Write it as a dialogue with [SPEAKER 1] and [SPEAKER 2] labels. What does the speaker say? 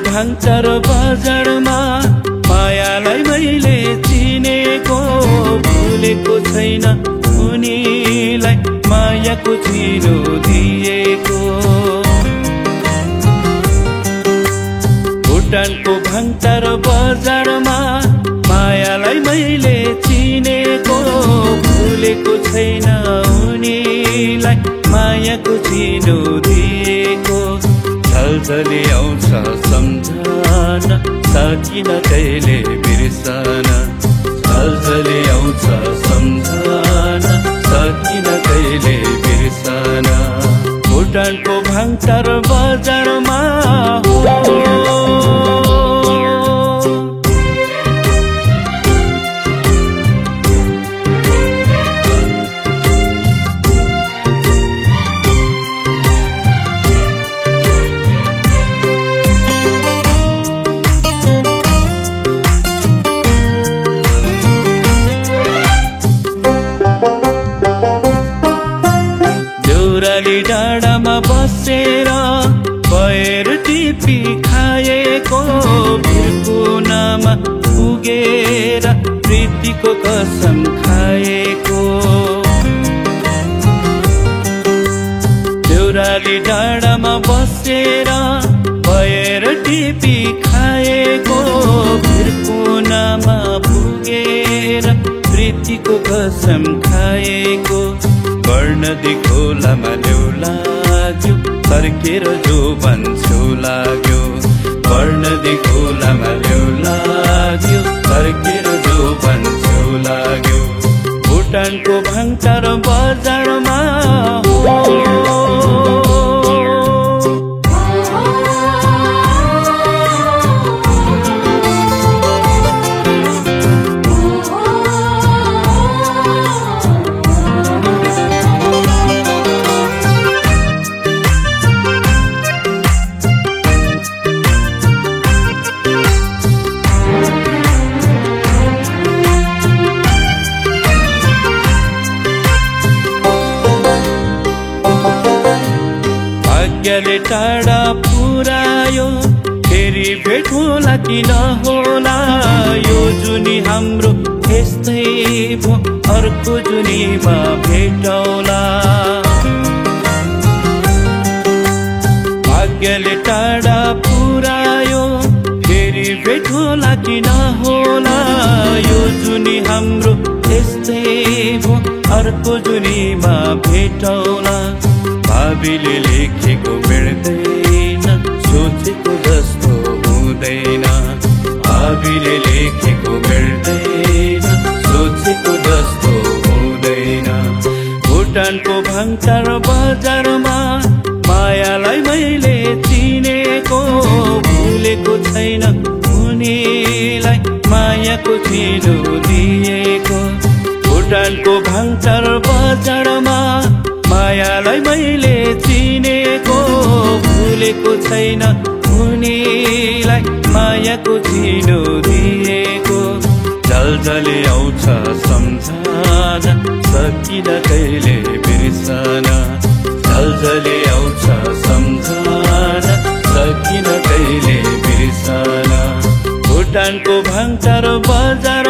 [SPEAKER 1] भाङचार बजारमा मायालाई मैले चिनेको, भुलेको छैन उनीलाई मायाको चिनो दिएको। भुटानको भाङचार बजारमा मायालाई मैले चिनेको, भुलेको छैन उनीलाई मायाको चिनो दिएको। झलझली आउँछ सम्झना, सकिन कहिले बिर्सन। झलझली आउँछ सम्झना, सकिन कहिले बिर्सन। भुटानको भाङचार बजारमा देउराली डाँडामा बसेर पैर टिपी खाएको, भिरकुनामा पुगेर प्रीतिको कसम खाएको। देउराली डाँडामा बसेर पैर टिपी खाएको, भिरकुनामा पुगेर प्रीतिको कसम खाएको। वर्णदी खोलामा ल्याउ लाग्यो, फर्केर जो भन्छु लाग्यो। वर्णदी खोलामा ल्याउ लाग्यो, फर्केर जो भन्छु लाग्यो। भुटानको भाङचार बजारमा भाग्यले टाढा पुर्यायो, फेरि भेट होला कि नहोला। यो जुनी हाम्रो यस्तै भो, अर्को जुनीमा भेटौला। भाग्यले टाढा पुर्यायो, फेरि भेट होला कि नहोला। यो जुनी हाम्रो यस्तै भो, अर्को जुनीमा भेटौला। भावीले लेखेको मिल्दैन, सोचेको जस्तो हुँदैन। भावीले लेखेको मिल्दैन, सोचेको जस्तो हुँदैन। भुटानको भाङचार बजारमा मायालाई मैले चिनेको, भुलेको छैन उनीलाई मायाको चिनो दिएको। भुटानको भाङचार बजारमा मायालाई मैले चिनेको, भुलेको छैन उनीलाई मायाको चिनो दिएको। झलझली आउँछ सम्झना, सकिन कहिले बिर्सन। झलझली आउँछ सम्झना, सकिन कहिले बिर्सन। भुटानको भाङचार बजार